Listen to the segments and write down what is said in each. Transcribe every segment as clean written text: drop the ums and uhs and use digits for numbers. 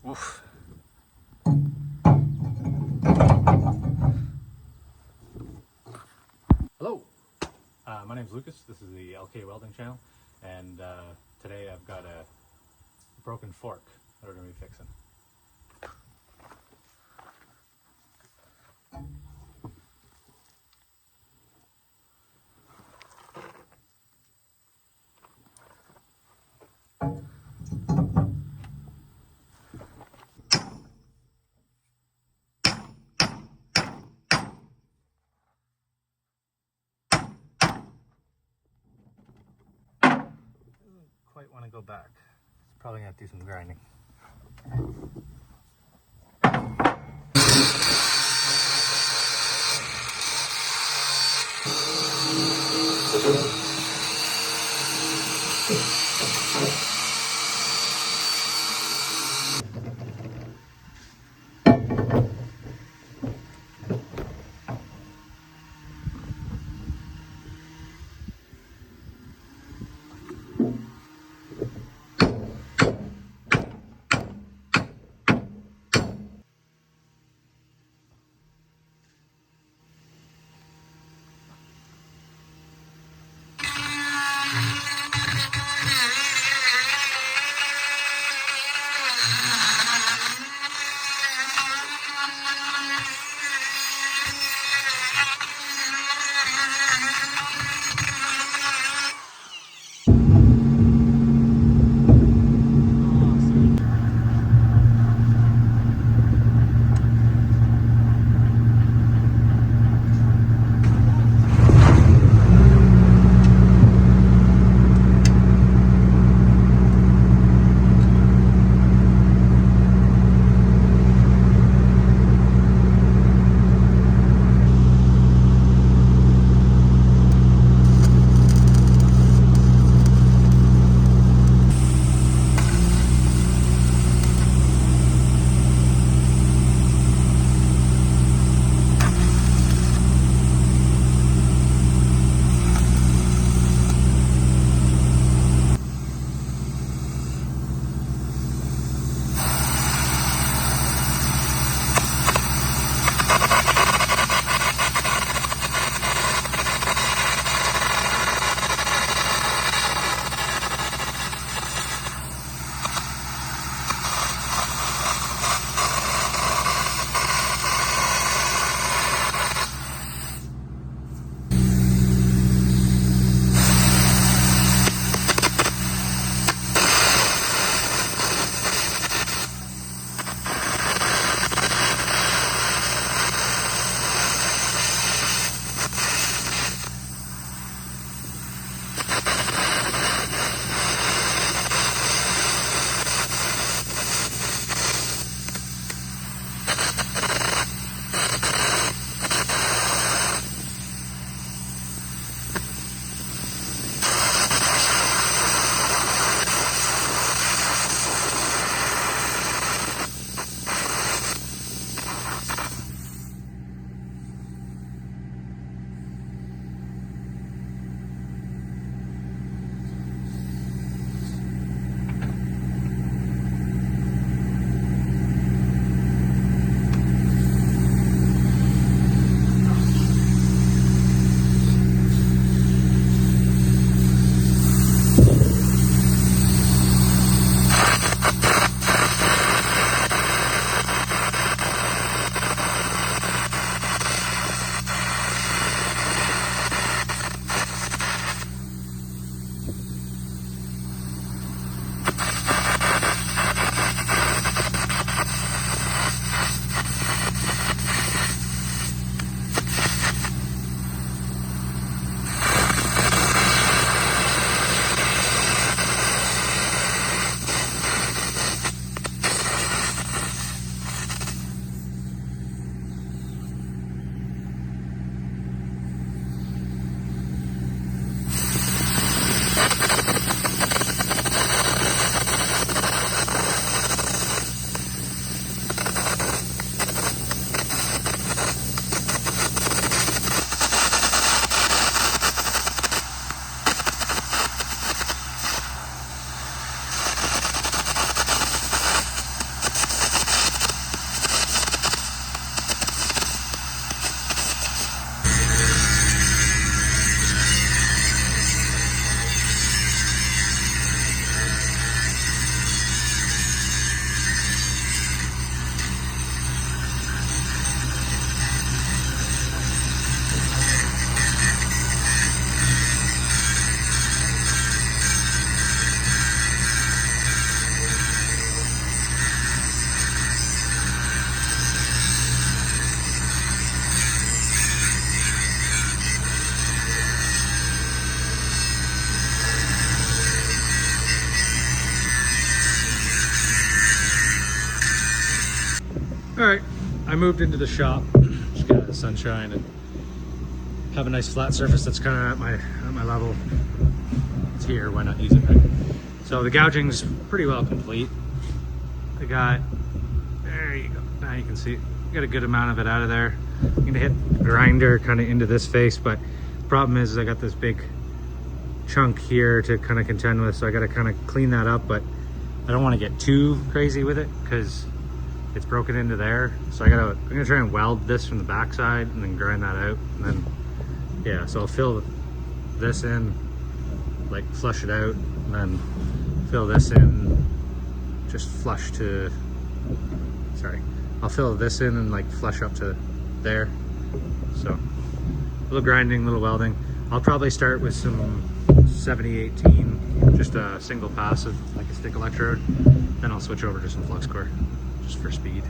Oof. Hello, my name is Lucas. This is the LK Welding channel, and today I've got a broken fork that we're going to be fixing. Quite want to go back. It's probably going to have to do some grinding. moved into the shop, just get the sunshine and have a nice flat surface that's kind of at my level. It's here, why not use it, right? So the gouging's pretty well complete. I got, there you go, now you can see, got a good amount of it out of there. I'm gonna hit the grinder kind of into this face, but the problem is I got this big chunk here to kind of contend with, so I got to kind of clean that up, but I don't want to get too crazy with it because it's broken into there. So I'm gonna try and weld this from the backside and then grind that out, and then yeah, so I'll fill this in, like flush it out, and then fill this in, just flush to, sorry, I'll fill this in and like flush up to there. So a little grinding, a little welding. I'll probably start with some 7018, just a single pass of like a stick electrode. Then I'll switch over to some flux core, just for speed.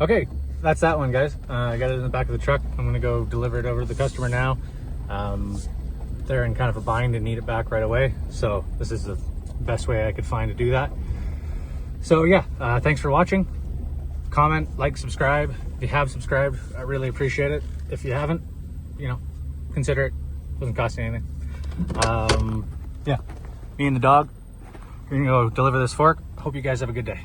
Okay, that's that one, guys. I got it in the back of the truck. I'm gonna go deliver it over to the customer now. They're in kind of a bind and need it back right away, so this is the best way I could find to do that. So yeah, thanks for watching. Comment, like, subscribe. If you have subscribed, I really appreciate it. If you haven't, you know, consider it. Doesn't cost you anything. Yeah, me and the dog, we're gonna go deliver this fork. Hope you guys have a good day.